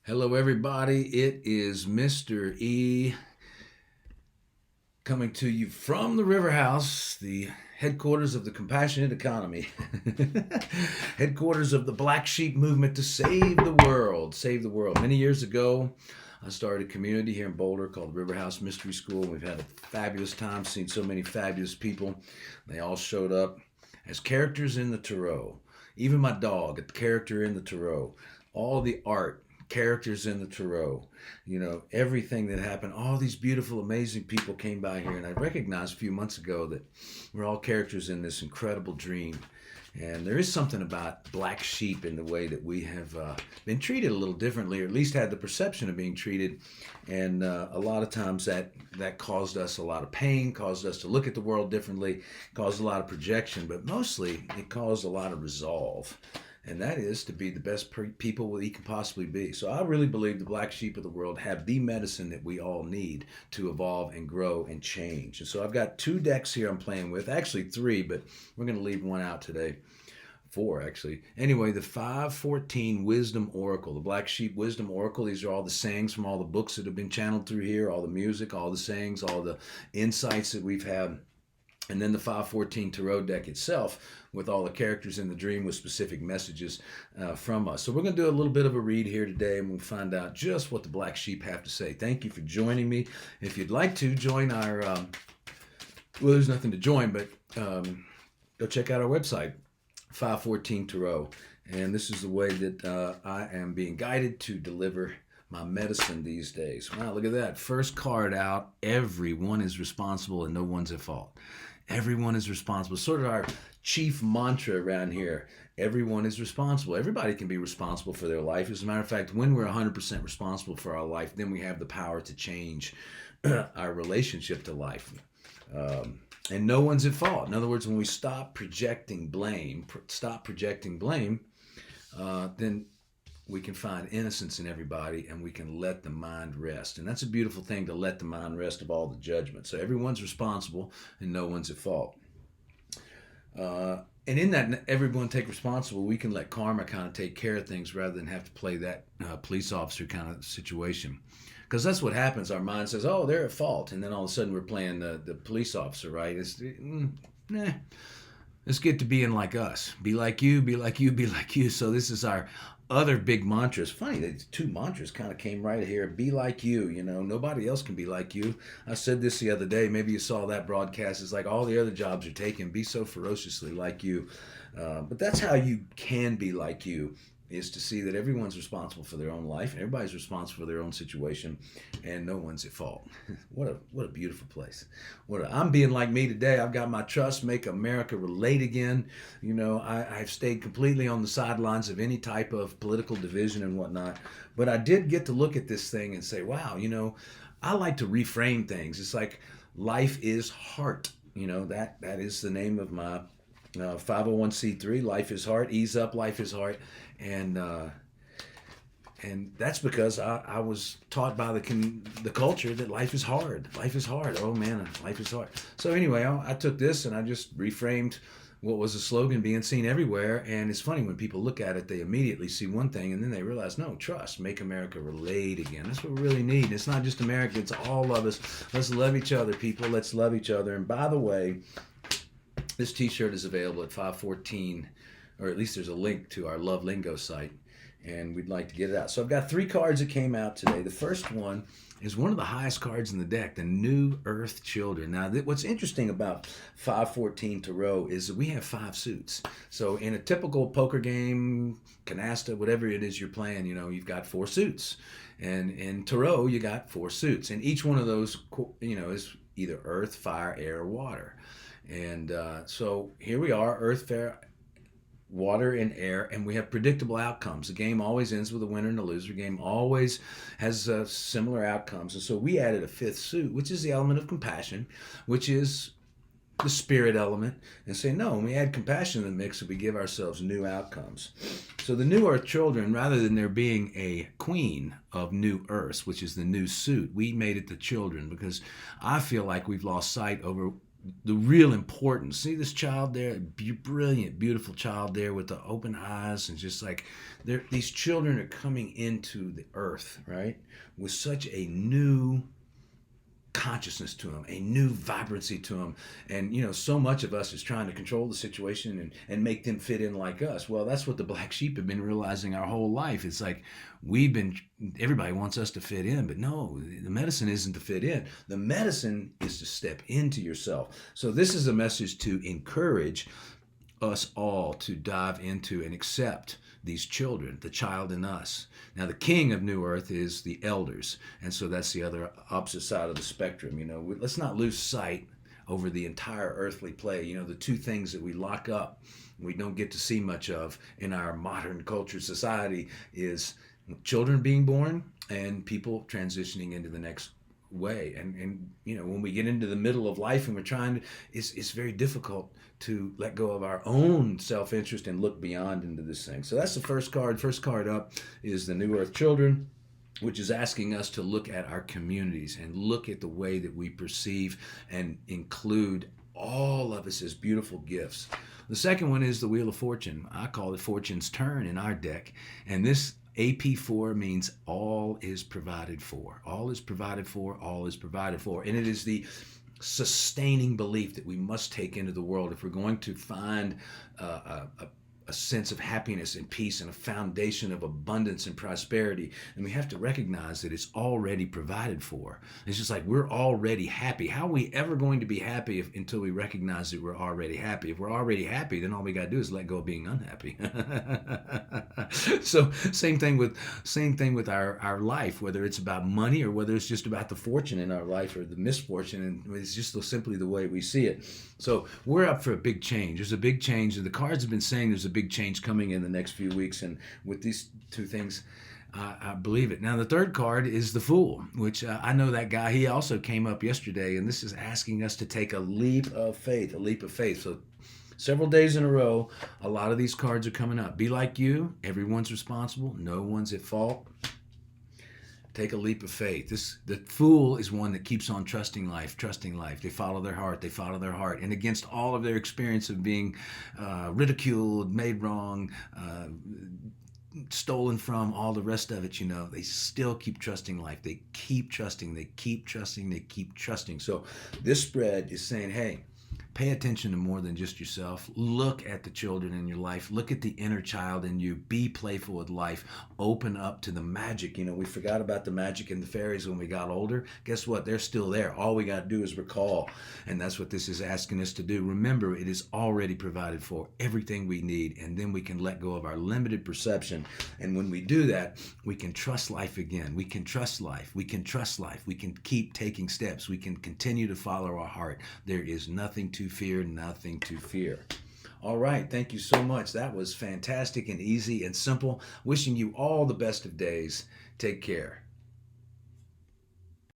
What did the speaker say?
Hello, everybody. It is Mr. E coming to you from the River House, the headquarters of the compassionate economy, headquarters of the Black Sheep movement to save the world. Save the world. Many years ago, I started a community here in Boulder called River House Mystery School. We've had a fabulous time, seen so many fabulous people. They all showed up as characters in the Tarot. Even my dog, a character in the Tarot. All the art, characters in the Tarot. Everything that happened, all these beautiful, amazing people came by here, and I recognized a few months ago that we're all characters in this incredible dream. And there is something about black sheep in the way that we have been treated a little differently, or at least had the perception of being treated. And a lot of times that caused us a lot of pain, caused us to look at the world differently, caused a lot of projection, but mostly it caused a lot of resolve. And that is to be the best people we can possibly be. So I really believe the black sheep of the world have the medicine that we all need to evolve and grow and change. And so I've got two decks here I'm playing with, actually three, but we're going to leave one out today. Four, actually. Anyway, the 514 Wisdom Oracle, the Black Sheep Wisdom Oracle. These are all the sayings from all the books that have been channeled through here, all the music, all the sayings, all the insights that we've had. And then the 514 Tarot deck itself with all the characters in the dream with specific messages from us. So we're going to do a little bit of a read here today, and we'll find out just what the black sheep have to say. Thank you for joining me. If you'd like to join our, well, there's nothing to join, but go check out our website, 514 Tarot. And this is the way that I am being guided to deliver my medicine these days. Wow, look at that. First card out. Everyone is responsible and no one's at fault. Everyone is responsible. Sort of our chief mantra around here. Everyone is responsible. Everybody can be responsible for their life. As a matter of fact, when we're 100% responsible for our life, then we have the power to change our relationship to life. And no one's at fault. In other words, when we stop projecting blame, then we can find innocence in everybody, and we can let the mind rest. And that's a beautiful thing, to let the mind rest of all the judgment. So everyone's responsible and no one's at fault. And in that everyone take responsible, we can let karma kind of take care of things rather than have to play that police officer kind of situation. Because that's what happens. Our mind says, oh, they're at fault. And then all of a sudden we're playing the police officer, right? Nah. Let's get to being like us. Be like you, be like you, be like you. So this is our other big mantra. It's funny that two mantras kind of came right here. Be like you. Nobody else can be like you. I said this the other day. Maybe you saw that broadcast. It's like all the other jobs are taken. Be so ferociously like you. But that's how you can be like you, is to see that everyone's responsible for their own life, and everybody's responsible for their own situation, and no one's at fault. What a beautiful place. I'm being like me today. I've got my trust, make America relate again. I've stayed completely on the sidelines of any type of political division and whatnot, but I did get to look at this thing and say, wow, I like to reframe things. It's like life is heart. That is the name of my 501c3, Life is Heart. Ease up, Life is Heart. And that's because I was taught by the culture that life is hard. Life is hard. Oh man, life is hard. So anyway, I took this and I just reframed what was a slogan being seen everywhere. And it's funny, when people look at it, they immediately see one thing, and then they realize, no, trust, make America relate again. That's what we really need. It's not just America, it's all of us. Let's love each other, people. Let's love each other. And by the way, this t-shirt is available at 514, or at least there's a link to our Love Lingo site, and we'd like to get it out. So I've got three cards that came out today. The first one is one of the highest cards in the deck, the New Earth Children. Now, what's interesting about 514 Tarot is that we have 5 suits. So in a typical poker game, canasta, whatever it is you're playing, you've got 4 suits. And in Tarot, you got 4 suits. And each one of those, is either earth, fire, air, or water. And so here we are, earth, fire, water, and air, and we have predictable outcomes. The game always ends with a winner and a loser. The game always has similar outcomes. And so we added a 5th suit, which is the element of compassion, which is the spirit element, and say, no, when we add compassion in the mix, we give ourselves new outcomes. So the New Earth Children, rather than there being a queen of New Earth, which is the new suit, we made it the children, because I feel like we've lost sight over the real importance. See this child there, brilliant, beautiful child there with the open eyes, and just like these children are coming into the earth, right, with such a new consciousness to them, a new vibrancy to them. And so much of us is trying to control the situation and make them fit in like us. Well, that's what the black sheep have been realizing our whole life. It's like everybody wants us to fit in, but no, the medicine isn't to fit in. The medicine is to step into yourself. So this is a message to encourage us all to dive into and accept these children, the child in us. Now, the king of New Earth is the elders, and so that's the other opposite side of the spectrum. Let's not lose sight over the entire earthly play. The two things that we lock up, we don't get to see much of in our modern culture society, is children being born and people transitioning into the next way. And when we get into the middle of life and we're trying to, it's very difficult to let go of our own self-interest and look beyond into this thing. So that's the first card. First card up is the New Earth Children, which is asking us to look at our communities and look at the way that we perceive and include all of us as beautiful gifts. The second one is the Wheel of Fortune. I call it Fortune's Turn in our deck. And this AP4 means all is provided for. All is provided for. All is provided for. And it is the sustaining belief that we must take into the world if we're going to find a sense of happiness and peace and a foundation of abundance and prosperity. And we have to recognize that it's already provided for. It's just like we're already happy. How are we ever going to be happy until we recognize that we're already happy? If we're already happy, then all we got to do is let go of being unhappy. So same thing with our life, whether it's about money or whether it's just about the fortune in our life or the misfortune. And it's just simply the way we see it. So we're up for a big change. There's a big change. And the cards have been saying there's a big change coming in the next few weeks. And with these two things, I believe it. Now, the third card is the Fool, which I know that guy. He also came up yesterday. And this is asking us to take a leap of faith, a leap of faith. So several days in a row, a lot of these cards are coming up. Be like you. Everyone's responsible. No one's at fault. Take a leap of faith. The Fool is one that keeps on trusting life, trusting life. They follow their heart. They follow their heart. And against all of their experience of being ridiculed, made wrong, stolen from, all the rest of it, they still keep trusting life. They keep trusting. They keep trusting. They keep trusting. So this spread is saying, hey, pay attention to more than just yourself. Look at the children in your life. Look at the inner child in you. Be playful with life. Open up to the magic. We forgot about the magic and the fairies when we got older. Guess what? They're still there. All we got to do is recall. And that's what this is asking us to do. Remember, it is already provided for, everything we need. And then we can let go of our limited perception. And when we do that, we can trust life again. We can trust life. We can trust life. We can keep taking steps. We can continue to follow our heart. There is nothing to fear, nothing to fear. All right, thank you so much. That was fantastic and easy and simple. Wishing you all the best of days. Take care.